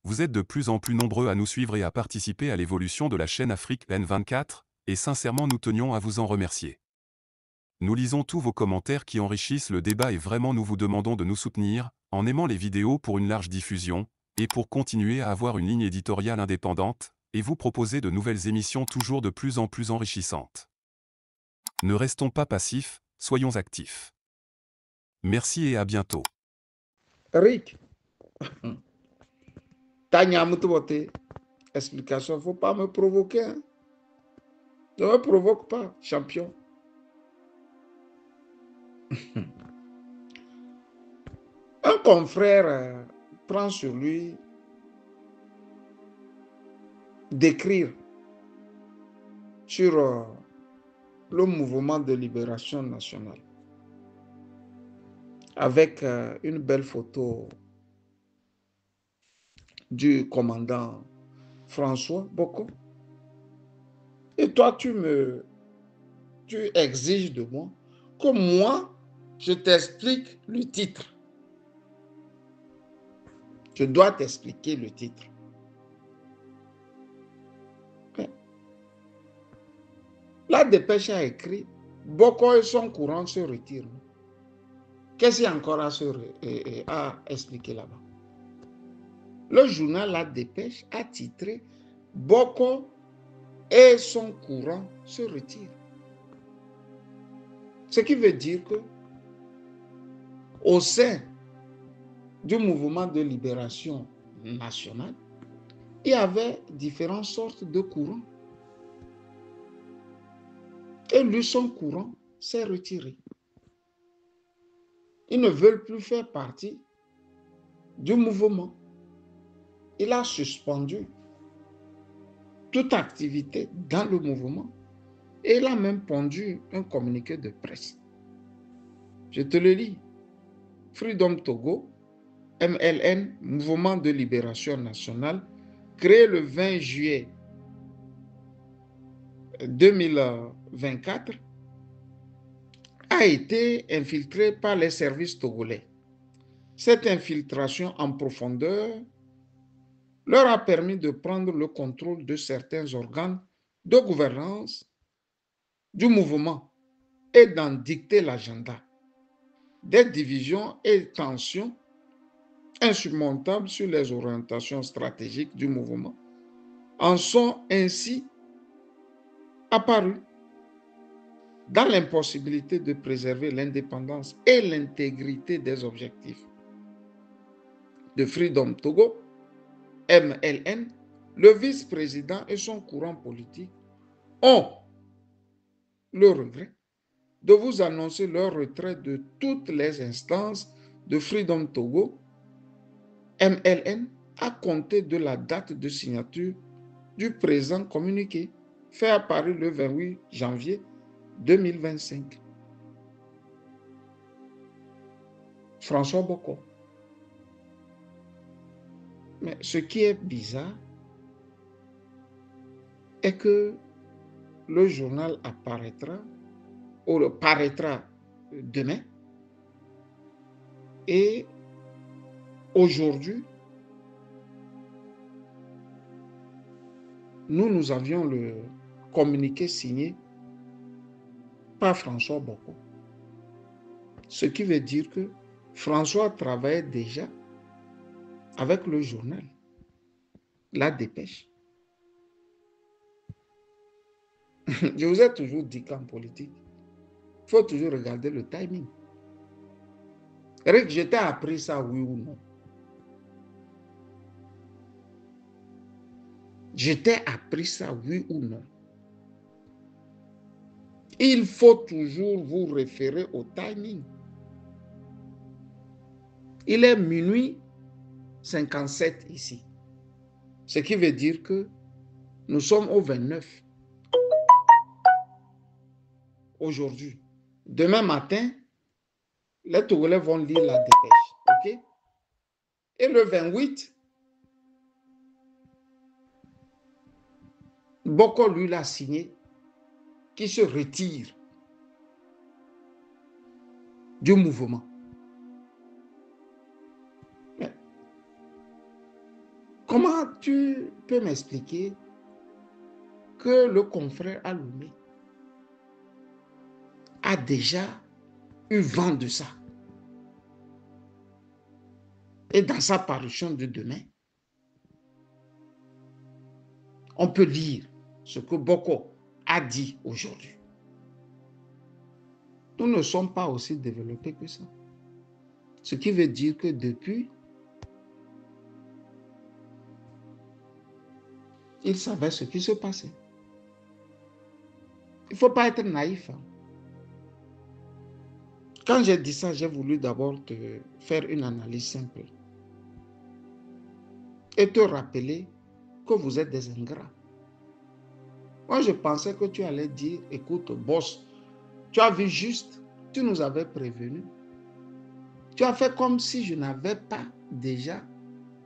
Vous êtes de plus en plus nombreux à nous suivre et à participer à l'évolution de la chaîne Afrique N24, et sincèrement nous tenions à vous en remercier. Nous lisons tous vos commentaires qui enrichissent le débat et vraiment nous vous demandons de nous soutenir, en aimant les vidéos pour une large diffusion, et pour continuer à avoir une ligne éditoriale indépendante, et vous proposer de nouvelles émissions toujours de plus en plus enrichissantes. Ne restons pas passifs, soyons actifs. Merci et à bientôt. Rick, Tanya Moutobote, explication, il ne faut pas me provoquer. Hein? Ne me provoque pas, champion. Un confrère prend sur lui d'écrire sur le mouvement de libération nationale avec une belle photo du commandant François Boko. Et toi, tu exiges de moi que moi, je t'explique le titre. Je dois t'expliquer le titre. La dépêche a écrit, Boko et son courant se retirent. Qu'est-ce qu'il y a encore à expliquer là-bas? Le journal La Dépêche a titré, Boko et son courant se retirent. Ce qui veut dire que au sein du mouvement de libération nationale, il y avait différentes sortes de courants. Et lui, son courant s'est retiré. Ils ne veulent plus faire partie du mouvement. Il a suspendu toute activité dans le mouvement et il a même pondu un communiqué de presse. Je te le lis. Freedom Togo, MLN, Mouvement de Libération Nationale, créé le 20 juillet 2024, a été infiltré par les services togolais. Cette infiltration en profondeur leur a permis de prendre le contrôle de certains organes de gouvernance du mouvement et d'en dicter l'agenda. Des divisions et tensions insurmontables sur les orientations stratégiques du mouvement en sont ainsi apparues, dans l'impossibilité de préserver l'indépendance et l'intégrité des objectifs de Freedom Togo, MLN. Le vice-président et son courant politique ont le regret de vous annoncer leur retrait de toutes les instances de Freedom Togo, MLN, à compter de la date de signature du présent communiqué, fait apparaître le 28 janvier 2025. François Boko. Mais ce qui est bizarre est que le journal apparaîtra ou paraîtra demain et aujourd'hui, nous avions le communiqué signé par François Boko. Ce qui veut dire que François travaillait déjà avec le journal, La Dépêche. Je vous ai toujours dit qu'en politique, il faut toujours regarder le timing. Eric, je t'ai appris ça, oui ou non? Je t'ai appris ça, oui ou non? Il faut toujours vous référer au timing. Il est minuit 57 ici. Ce qui veut dire que nous sommes au 29. Aujourd'hui. Demain matin, les Togolais vont lire La Dépêche. OK? Et le 28, Boko lui l'a signé, qui se retire du mouvement. Mais Comment tu peux m'expliquer que le confrère Aloumé a déjà eu vent de ça? Et dans sa parution de demain, on peut lire ce que Boko a dit aujourd'hui. Nous ne sommes pas aussi développés que ça. Ce qui veut dire que depuis, il savait ce qui se passait. Il ne faut pas être naïf. Quand j'ai dit ça, j'ai voulu d'abord te faire une analyse simple et te rappeler que vous êtes des ingrats. Moi, je pensais que tu allais dire, écoute, boss, tu as vu juste, tu nous avais prévenus. Tu as fait comme si je n'avais pas déjà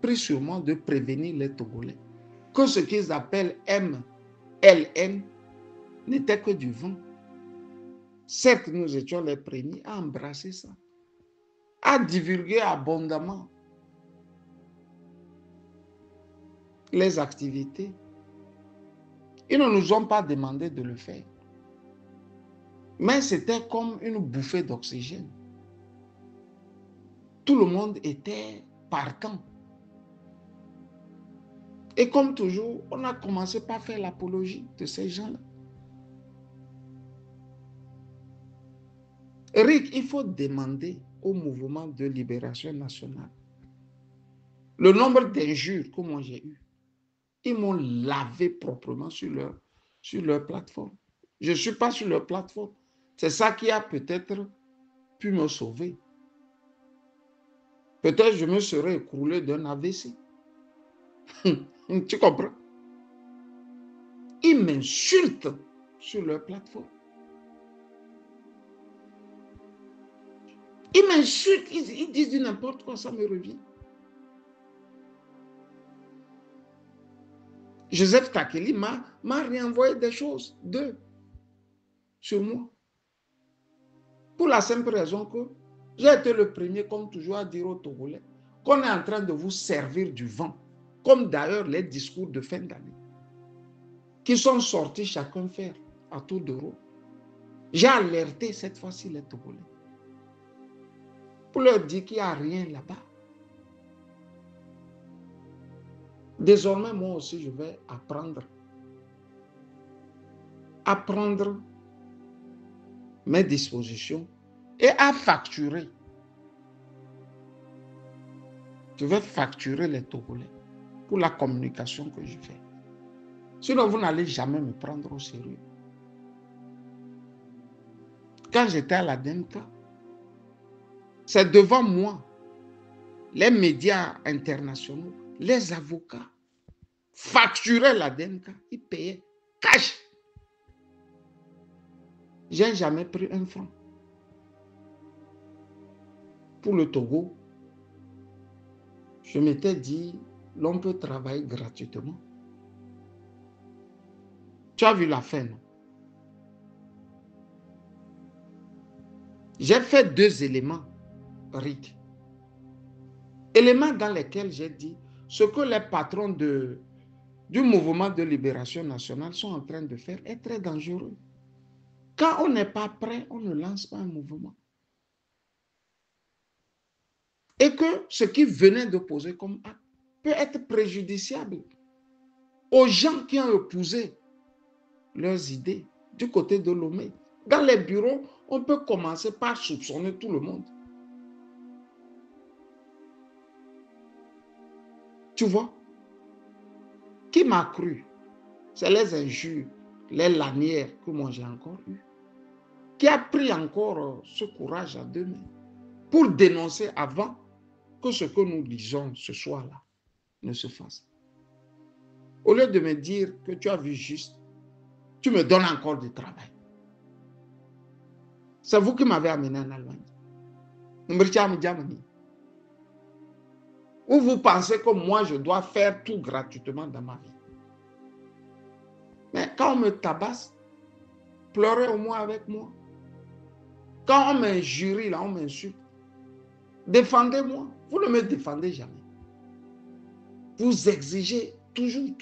pris sur moi de prévenir les Togolais que ce qu'ils appellent MLN n'était que du vent. Certes, nous étions les premiers à embrasser ça, à divulguer abondamment les activités. Ils ne nous ont pas demandé de le faire. Mais c'était comme une bouffée d'oxygène. Tout le monde était partant. Et comme toujours, on a commencé par faire l'apologie de ces gens-là. Rick, il faut demander au mouvement de libération nationale le nombre d'injures que moi j'ai eues. Ils m'ont lavé proprement sur leur plateforme. Je ne suis pas sur leur plateforme. C'est ça qui a peut-être pu me sauver. Peut-être je me serais écroulé d'un AVC. Tu comprends? Ils m'insultent sur leur plateforme. Ils m'insultent, ils disent du n'importe quoi, ça me revient. Joseph Takeli m'a réenvoyé des choses sur moi. Pour la simple raison que j'ai été le premier, comme toujours, à dire aux Togolais qu'on est en train de vous servir du vent, comme d'ailleurs les discours de fin d'année, qui sont sortis chacun faire à tour de rôle. J'ai alerté cette fois-ci les Togolais pour leur dire qu'il n'y a rien là-bas. Désormais, moi aussi, je vais apprendre mes dispositions et à facturer. Je vais facturer les Togolais pour la communication que je fais. Sinon, vous n'allez jamais me prendre au sérieux. Quand j'étais à la DEMCA, c'est devant moi, les médias internationaux, les avocats facturaient la DEMCA, ils payaient cash. Je n'ai jamais pris un franc. Pour le Togo, je m'étais dit, l'on peut travailler gratuitement. Tu as vu la fin, non? J'ai fait 2 éléments, Rick. Éléments dans lesquels j'ai dit ce que les patrons du mouvement de libération nationale sont en train de faire est très dangereux. Quand on n'est pas prêt, on ne lance pas un mouvement. Et que ce qui venait de poser comme acte peut être préjudiciable aux gens qui ont épousé leurs idées du côté de Lomé. Dans les bureaux, on peut commencer par soupçonner tout le monde. Tu vois? Qui m'a cru? C'est les injures, les lanières que moi j'ai encore eues. Qui a pris encore ce courage à 2 mains pour dénoncer avant que ce que nous disons ce soir-là ne se fasse. Au lieu de me dire que tu as vu juste, tu me donnes encore du travail. C'est vous qui m'avez amené en Allemagne. Ou vous pensez que moi, je dois faire tout gratuitement dans ma vie. Mais quand on me tabasse, pleurez au moins avec moi. Quand on m'injurie, là, on m'insulte. Défendez-moi. Vous ne me défendez jamais. Vous exigez toujours.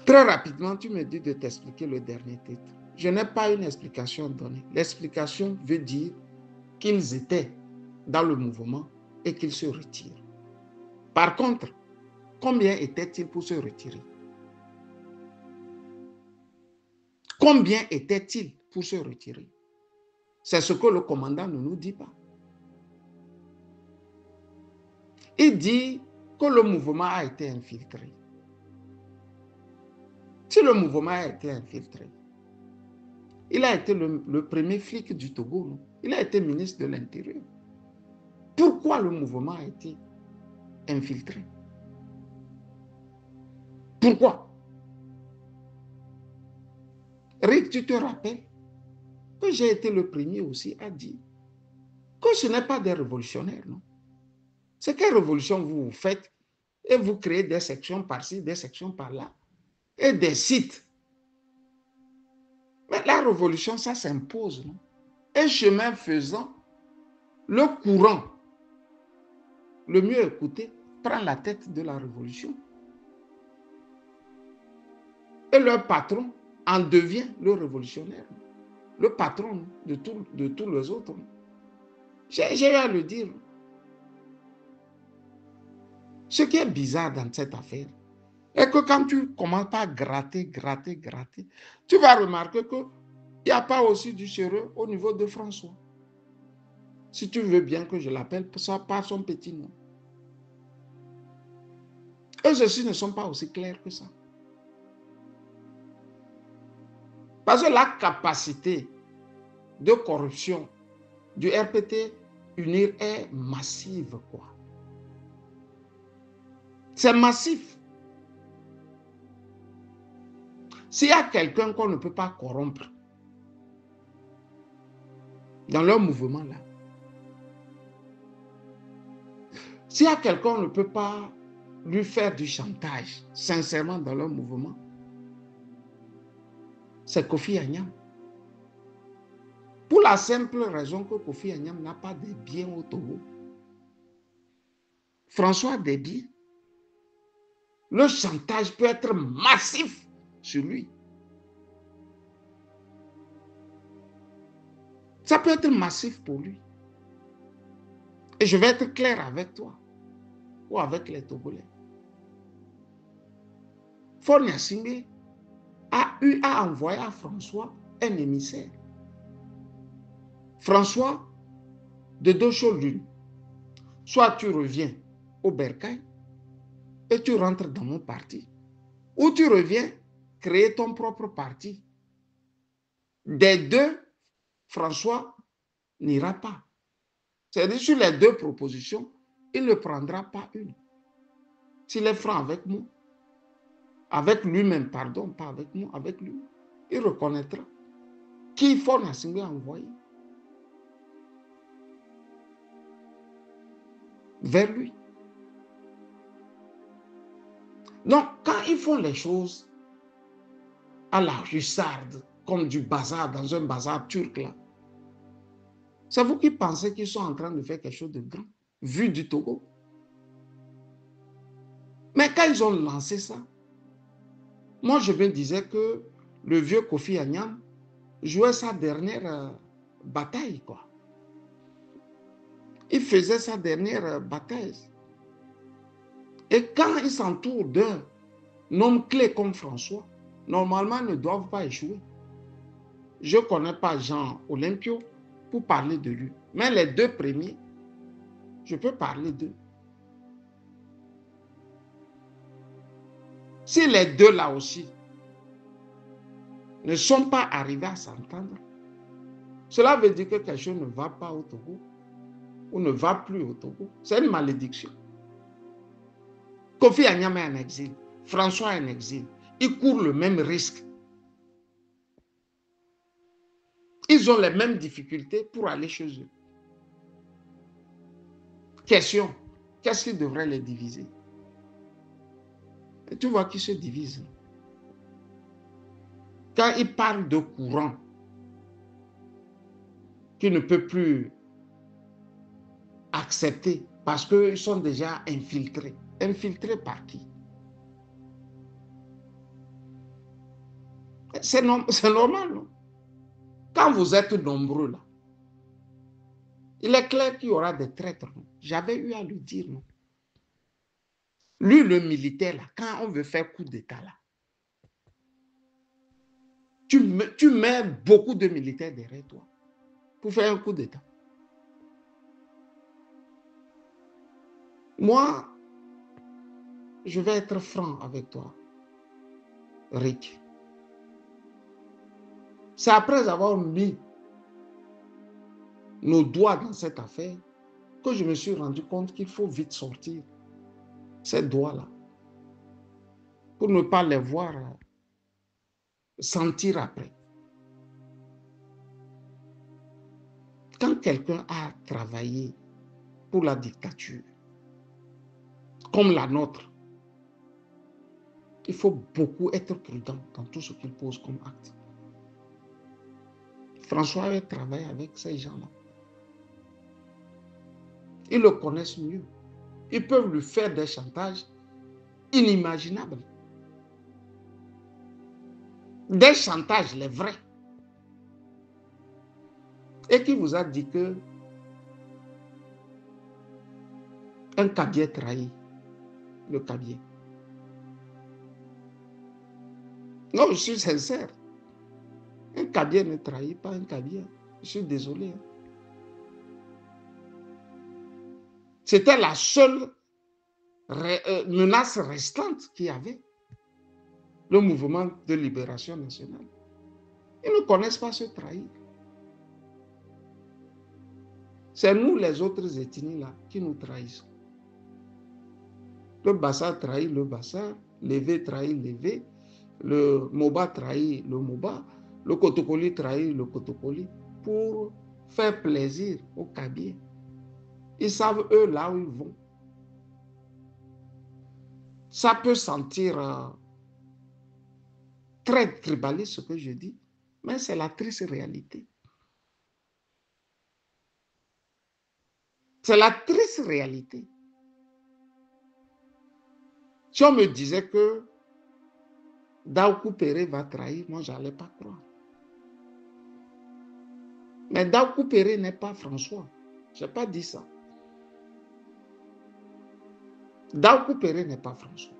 Très rapidement, tu me dis de t'expliquer le dernier titre. Je n'ai pas une explication à donner. L'explication veut dire qu'ils étaient dans le mouvement et qu'ils se retirent. Par contre, combien étaient-ils pour se retirer? Combien étaient-ils pour se retirer? C'est ce que le commandant ne nous dit pas. Il dit que le mouvement a été infiltré. Si le mouvement a été infiltré, il a été le premier flic du Togo, non? Il a été ministre de l'Intérieur. Pourquoi le mouvement a été infiltré? Pourquoi? Rick, tu te rappelles que j'ai été le premier aussi à dire que ce n'est pas des révolutionnaires, non? C'est quelle révolution vous faites et vous créez des sections par-ci, des sections par-là et des sites. Mais la révolution, ça s'impose, non? Et chemin faisant, le courant, le mieux écouté, prend la tête de la révolution. Et leur patron en devient le révolutionnaire, le patron de tous les autres. J'ai eu à le dire. Ce qui est bizarre dans cette affaire est que quand tu commences par gratter, tu vas remarquer qu'il n'y a pas aussi du sérieux au niveau de François. Si tu veux bien que je l'appelle par son petit nom. Eux aussi ne sont pas aussi clairs que ça. Parce que la capacité de corruption du RPT UNIR est massive, quoi. C'est massif. S'il y a quelqu'un qu'on ne peut pas corrompre dans leur mouvement là, s'il y a quelqu'un qu'on ne peut pas lui faire du chantage, sincèrement dans leur mouvement, c'est Kofi Annan. Pour la simple raison que Kofi Annan n'a pas de biens au Togo. François a des biens. Le chantage peut être massif sur lui. Ça peut être massif pour lui. Et je vais être clair avec toi ou avec les Togolais. Faure Gnassingbé a eu à envoyer à François un émissaire. François, de deux choses l'une. Soit tu reviens au Bercail et tu rentres dans mon parti, ou tu reviens créer ton propre parti. Des deux, François n'ira pas. C'est-à-dire sur les deux propositions, il ne prendra pas une. S'il est franc avec lui-même, pardon, pas avec moi, avec lui, il reconnaîtra qui Faure Gnassingbé a envoyé vers lui. Donc, quand ils font les choses à la hussarde, comme du bazar, dans un bazar turc, là, c'est vous qui pensez qu'ils sont en train de faire quelque chose de grand, vu du Togo. Mais quand ils ont lancé ça, moi je me disais que le vieux Kofi Annan jouait sa dernière bataille, quoi. Il faisait sa dernière bataille. Et quand il s'entoure d'un homme clé comme François, normalement, ils ne doivent pas échouer. Je ne connais pas Jean Olympio pour parler de lui. Mais les deux premiers, je peux parler d'eux. Si les deux là aussi ne sont pas arrivés à s'entendre, cela veut dire que quelque chose ne va pas au Togo ou ne va plus au Togo. C'est une malédiction. Kofi Annan est en exil, François est en exil. Ils courent le même risque. Ils ont les mêmes difficultés pour aller chez eux. Question, qu'est-ce qui devrait les diviser? Et tu vois qu'ils se divisent. Quand ils parlent de courant qui ne peut plus accepter parce qu'ils sont déjà infiltrés. Infiltrés par qui? C'est normal, non? Quand vous êtes nombreux là, il est clair qu'il y aura des traîtres. J'avais eu à le dire, non? Lui, le militaire, là, quand on veut faire coup d'État, là, tu mets beaucoup de militaires derrière toi pour faire un coup d'État. Moi, je vais être franc avec toi, Rick. C'est après avoir mis nos doigts dans cette affaire que je me suis rendu compte qu'il faut vite sortir ces doigts-là pour ne pas les voir sentir après. Quand quelqu'un a travaillé pour la dictature, comme la nôtre, il faut beaucoup être prudent dans tout ce qu'il pose comme acte. François avait travaillé avec ces gens-là. Ils le connaissent mieux. Ils peuvent lui faire des chantages inimaginables. Des chantages, les vrais. Et qui vous a dit que un cabier trahit le cabier? Non, je suis sincère. Un cabier ne trahit pas un cabier. Je suis désolé. C'était la seule menace restante qu'il y avait. Le mouvement de libération nationale. Ils ne connaissent pas se trahir. C'est nous, les autres ethnies-là, qui nous trahissons. Le Bassa trahit le Bassa, l'Evé trahit l'Evé, le Moba trahit le Moba, le Kotokoli trahit le Kotokoli pour faire plaisir aux Kabyles. Ils savent, eux, là où ils vont. Ça peut sentir très tribaliste, ce que je dis, mais c'est la triste réalité. C'est la triste réalité. Si on me disait que Daoukou Péré va trahir, moi, je n'allais pas croire. Mais Daoukou Péré n'est pas François. Je n'ai pas dit ça. Daoukou Péré n'est pas François.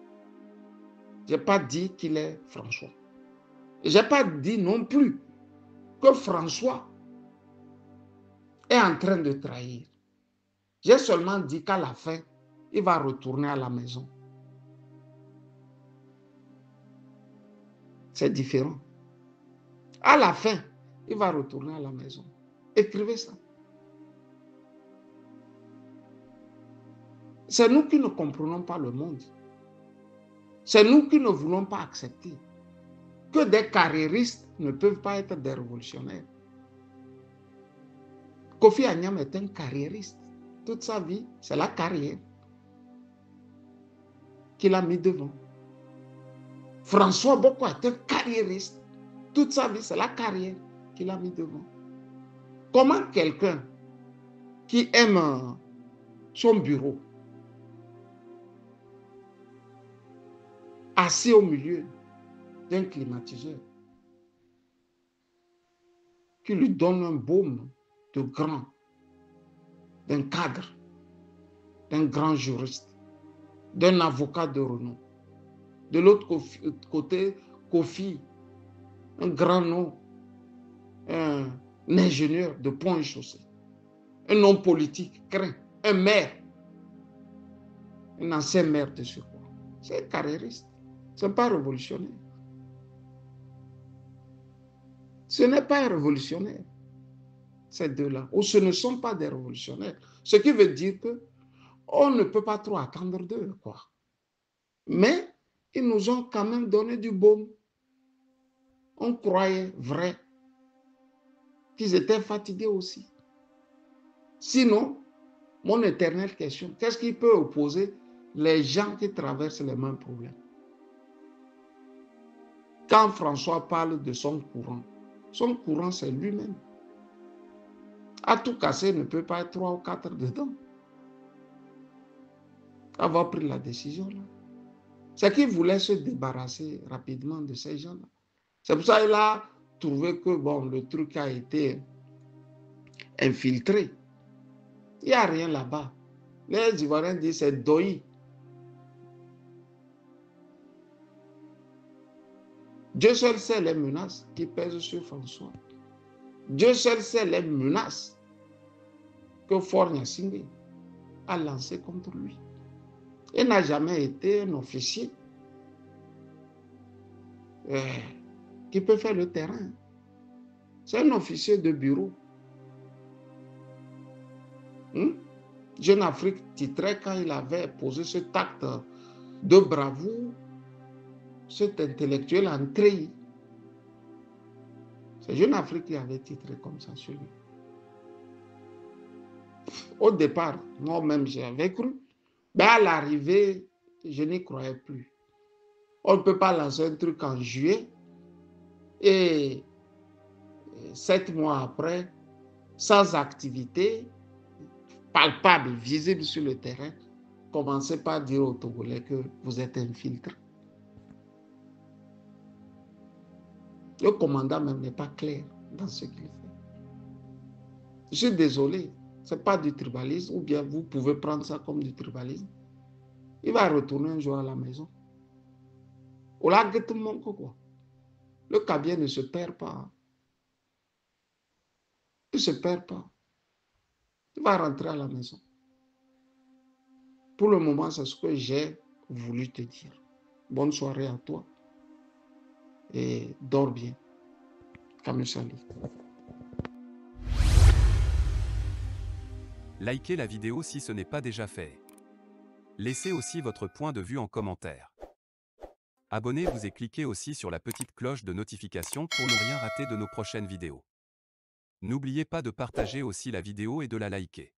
Je n'ai pas dit qu'il est François. Je n'ai pas dit non plus que François est en train de trahir. J'ai seulement dit qu'à la fin, il va retourner à la maison. C'est différent. À la fin, il va retourner à la maison. Écrivez ça. C'est nous qui ne comprenons pas le monde. C'est nous qui ne voulons pas accepter que des carriéristes ne peuvent pas être des révolutionnaires. Kofi Annan est un carriériste. Toute sa vie, c'est la carrière qu'il a mis devant. François Boko est un carriériste. Toute sa vie, c'est la carrière qu'il a mis devant. Comment quelqu'un qui aime son bureau, assis au milieu d'un climatiseur, qui lui donne un baume de grand, d'un cadre, d'un grand juriste, d'un avocat de renom. De l'autre côté, Kofi, un grand nom, un ingénieur de pont et chaussée, un homme politique, craint, un maire, un ancien maire de surcroît. C'est un carriériste, ce n'est pas révolutionnaire. Ce n'est pas un révolutionnaire, ces deux-là, ou ce ne sont pas des révolutionnaires. Ce qui veut dire qu'on ne peut pas trop attendre d'eux, quoi. Mais ils nous ont quand même donné du baume. On croyait vrai qu'ils étaient fatigués aussi. Sinon, mon éternelle question, qu'est-ce qui peut opposer les gens qui traversent les mêmes problèmes? Quand François parle de son courant, c'est lui-même. À tout casser, ne peut pas être 3 ou 4 dedans. avoir pris la décision là. C'est qu'il voulait se débarrasser rapidement de ces gens-là. C'est pour ça qu'il a trouvé que bon, le truc a été infiltré. Il n'y a rien là-bas. Les Ivoiriens disent c'est doi. Dieu seul sait les menaces qui pèsent sur François. Dieu seul sait les menaces que Faure Gnassingbé a lancées contre lui. Il n'a jamais été un officier qui peut faire le terrain. C'est un officier de bureau. Jeune Afrique titrait quand il avait posé cet acte de bravoure, cet intellectuel en treillis. C'est Jeune Afrique qui avait titré comme ça sur lui. Au départ, moi-même j'avais cru, mais à l'arrivée, je n'y croyais plus. On ne peut pas lancer un truc en juillet et 7 mois après, sans activité palpable, visible sur le terrain, commencez par dire aux Togolais que vous êtes un filtre. Le commandant même n'est pas clair dans ce qu'il fait. Je suis désolé, ce n'est pas du tribalisme, ou bien vous pouvez prendre ça comme du tribalisme. Il va retourner un jour à la maison. Le cabier ne se perd pas. Il ne se perd pas. Il va rentrer à la maison. Pour le moment, c'est ce que j'ai voulu te dire. Bonne soirée à toi. Et dors bien. Kamesali. Likez la vidéo si ce n'est pas déjà fait. Laissez aussi votre point de vue en commentaire. Abonnez-vous et cliquez aussi sur la petite cloche de notification pour ne rien rater de nos prochaines vidéos. N'oubliez pas de partager aussi la vidéo et de la liker.